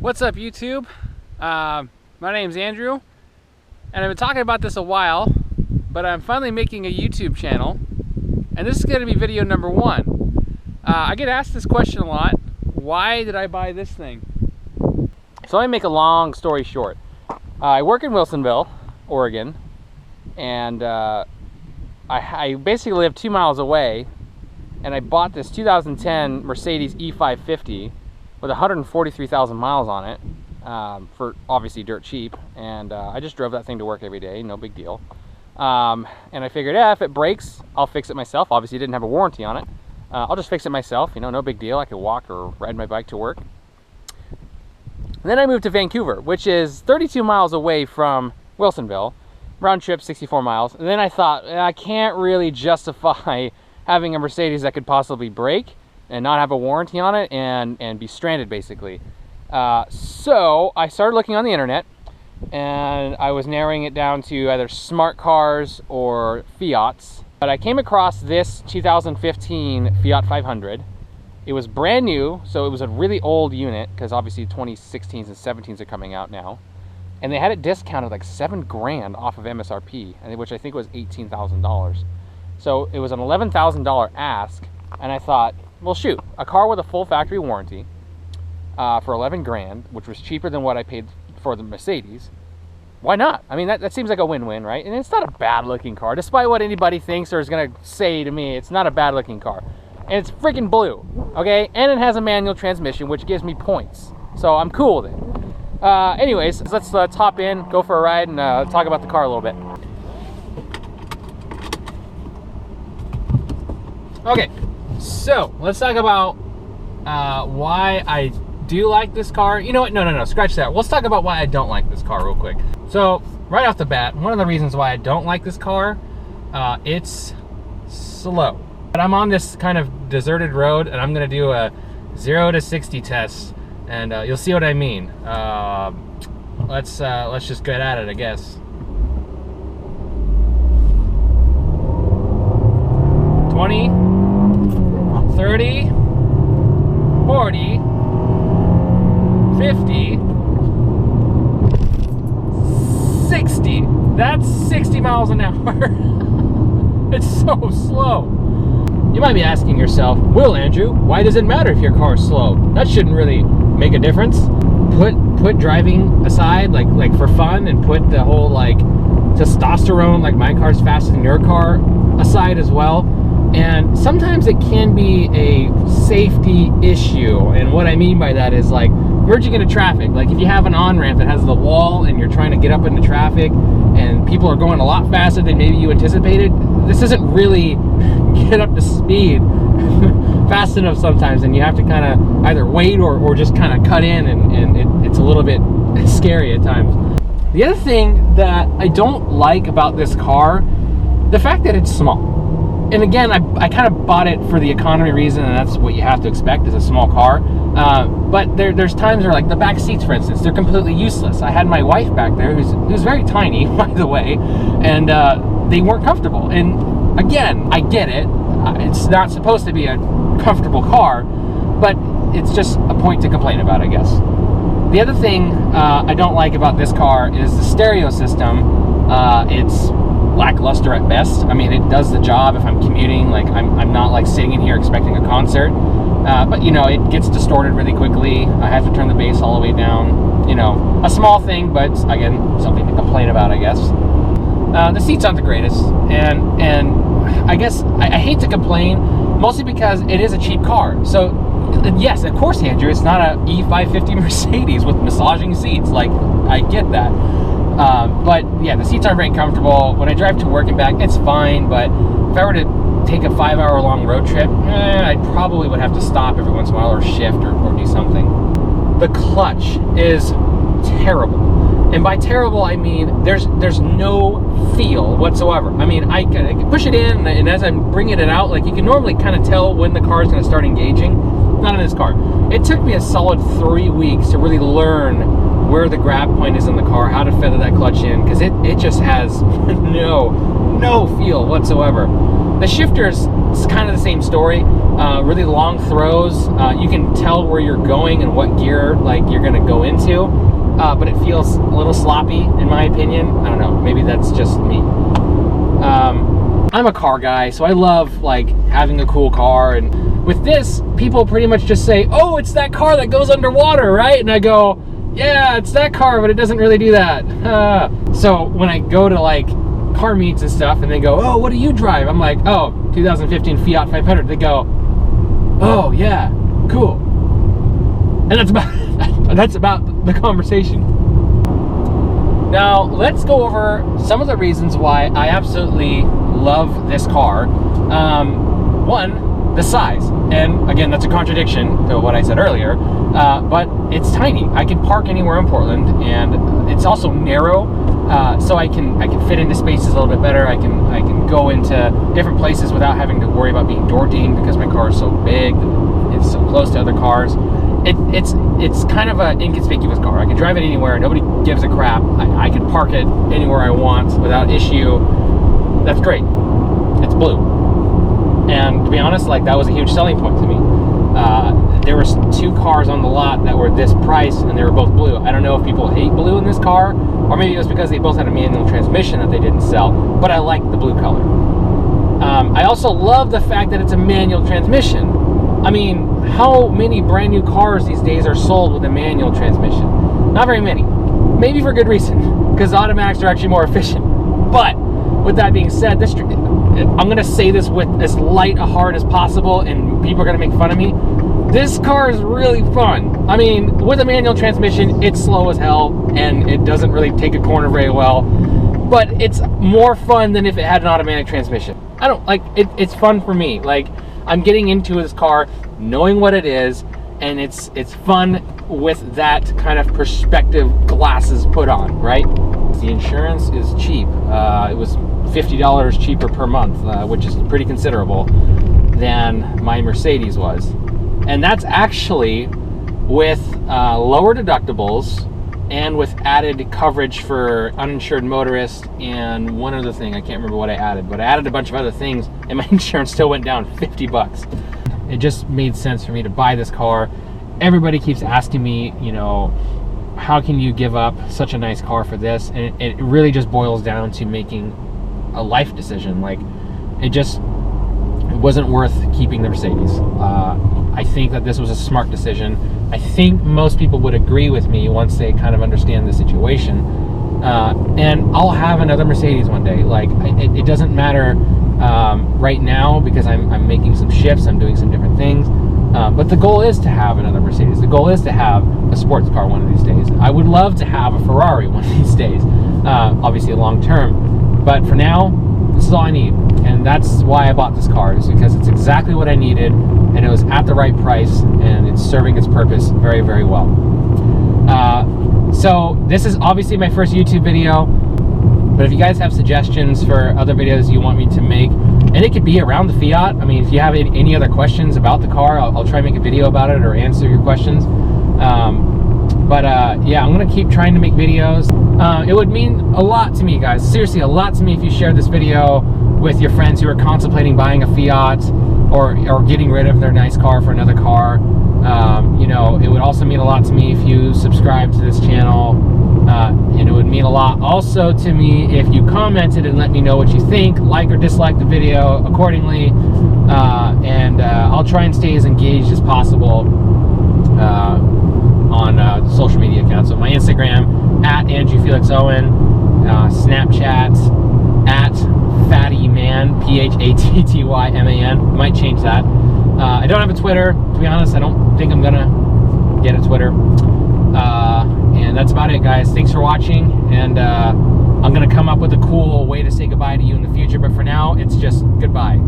What's up, YouTube? My name's Andrew, and I've been talking about this a while, but I'm finally making a YouTube channel, and this is going to be video number 1. I get asked this question a lot: why did I buy this thing? So let me make a long story short. I work in Wilsonville, Oregon, and I basically live 2 miles away, and I bought this 2010 Mercedes E550 with 143,000 miles on it, for obviously dirt cheap, and I just drove that thing to work every day, no big deal. And I figured, if it breaks, I'll fix it myself. Obviously, it didn't have a warranty on it. I'll just fix it myself, you know, no big deal. I could walk or ride my bike to work. And then I moved to Vancouver, which is 32 miles away from Wilsonville, round trip 64 miles. And then I thought, I can't really justify having a Mercedes that could possibly break and not have a warranty on it and be stranded, basically. So I started looking on the internet, and I was narrowing it down to either smart cars or Fiats. But I came across this 2015 Fiat 500. It was brand new, so it was a really old unit, because obviously 2016s and 17s are coming out now. And they had it discounted like $7 grand off of MSRP, which I think was $18,000. So it was an $11,000 ask, and I thought, well, shoot, a car with a full factory warranty for 11 grand, which was cheaper than what I paid for the Mercedes. Why not? I mean, that seems like a win-win, right? And it's not a bad-looking car, despite what anybody thinks or is going to say to me. It's not a bad-looking car, and it's freaking blue, okay? And it has a manual transmission, which gives me points, so I'm cool with it. Anyways, let's hop in, go for a ride, and talk about the car a little bit. Okay. So, let's talk about why I do like this car. You know what? No, scratch that. Let's talk about why I don't like this car real quick. So, right off the bat, one of the reasons why I don't like this car, it's slow. But I'm on this kind of deserted road, and I'm going to do a 0 to 60 test, and you'll see what I mean. Let's just get at it, I guess. 20, 30, 40, 50, 60. That's 60 miles an hour. It's so slow. You might be asking yourself, well, Andrew, why does it matter if your car is slow? That shouldn't really make a difference. Put driving aside, like for fun, and put the whole like testosterone, like my car's faster than your car, aside as well. And sometimes it can be a safety issue, and what I mean by that is like merging into traffic. Like if you have an on-ramp that has the wall and you're trying to get up into traffic and people are going a lot faster than maybe you anticipated, this doesn't really get up to speed fast enough sometimes, and you have to kind of either wait or just kind of cut in, and it's a little bit scary at times. The other thing that I don't like about this car, the fact that it's small. And again, I kind of bought it for the economy reason, and that's what you have to expect is a small car. But there's times where, like the back seats, for instance, they're completely useless. I had my wife back there, who's very tiny, by the way, and they weren't comfortable. And again, I get it. It's not supposed to be a comfortable car, but it's just a point to complain about, I guess. The other thing I don't like about this car is the stereo system. It's lackluster at best. I mean, it does the job if I'm commuting. Like I'm not like sitting in here expecting a concert, but you know, it gets distorted really quickly. I have to turn the bass all the way down. You know, a small thing, but again, something to complain about, I guess. The seats aren't the greatest, and I guess I hate to complain, mostly because it is a cheap car. So yes, of course, Andrew, it's not a E550 Mercedes with massaging seats. Like, I get that. But yeah, the seats aren't very comfortable. When I drive to work and back, it's fine, but if I were to take a 5-hour-long road trip, I probably would have to stop every once in a while or shift or do something. The clutch is terrible. And by terrible, I mean there's no feel whatsoever. I mean, I can push it in, and as I'm bringing it out, like you can normally kind of tell when the car is going to start engaging. Not in this car. It took me a solid 3 weeks to really learn where the grab point is in the car, how to feather that clutch in, because it just has no feel whatsoever. The shifters, it's kind of the same story. Really long throws. You can tell where you're going and what gear like you're going to go into, but it feels a little sloppy in my opinion. I don't know. Maybe that's just me. I'm a car guy, so I love like having a cool car. And with this, people pretty much just say, "Oh, it's that car that goes underwater, right?" And I go, "Yeah, it's that car, but it doesn't really do that." So when I go to like car meets and stuff, and they go, "Oh, what do you drive?" I'm like, "Oh, 2015 Fiat 500." They go, "Oh yeah, cool." And that's about the conversation. Now let's go over some of the reasons why I absolutely love this car. One, the size, and again, that's a contradiction to what I said earlier, but it's tiny. I can park anywhere in Portland, and it's also narrow. So I can fit into spaces a little bit better. I can go into different places without having to worry about being door dinged because my car is so big. It's so close to other cars. It's kind of an inconspicuous car. I can drive it anywhere. Nobody gives a crap. I can park it anywhere I want without issue. That's great. It's blue, and to be honest, like that was a huge selling point to me. There was 2 cars on the lot that were this price, and they were both blue. I don't know if people hate blue in this car, or maybe it was because they both had a manual transmission that they didn't sell, but I like the blue color. I also love the fact that it's a manual transmission. I mean, how many brand new cars these days are sold with a manual transmission? Not very many. Maybe for good reason, because automatics are actually more efficient. But with that being said, I'm going to say this with as light a heart as possible, and people are going to make fun of me. This car is really fun. I mean, with a manual transmission, it's slow as hell, and it doesn't really take a corner very well. But it's more fun than if it had an automatic transmission. I don't like it. It's fun for me. Like, I'm getting into this car, knowing what it is, and it's fun with that kind of perspective glasses put on, right? The insurance is cheap. It was $50 cheaper per month, which is pretty considerable than my Mercedes was. And that's actually with lower deductibles and with added coverage for uninsured motorists and one other thing. I can't remember what I added, but I added a bunch of other things and my insurance still went down $50. It just made sense for me to buy this car. Everybody keeps asking me, you know, how can you give up such a nice car for this? And it really just boils down to making a life decision. Like, it wasn't worth keeping the Mercedes. I think that this was a smart decision. I think most people would agree with me once they kind of understand the situation. And I'll have another Mercedes one day. Like, it doesn't matter right now because I'm making some shifts, I'm doing some different things. But the goal is to have another Mercedes. The goal is to have a sports car one of these days. I would love to have a Ferrari one of these days, obviously long term. But for now, this is all I need. And that's why I bought this car, is because it's exactly what I needed, and it was at the right price, and it's serving its purpose very, very well. So this is obviously my first YouTube video, but if you guys have suggestions for other videos you want me to make, and it could be around the Fiat. I mean, if you have any other questions about the car, I'll try and make a video about it or answer your questions. Yeah, I'm gonna keep trying to make videos. It would mean a lot to me, guys. Seriously, a lot to me if you shared this video with your friends who are contemplating buying a Fiat or getting rid of their nice car for another car. You know, it would also mean a lot to me if you subscribe to this channel. And it would mean a lot also to me if you commented and let me know what you think, like or dislike the video accordingly. I'll try and stay as engaged as possible on social media accounts. So my Instagram, @AndrewFelixOwen, Snapchat, @FattyMan, PhattyMan. Might change that. I don't have a Twitter, to be honest. I don't think I'm gonna get a Twitter. And that's about it, guys. Thanks for watching, and I'm gonna come up with a cool way to say goodbye to you in the future, but for now, it's just goodbye.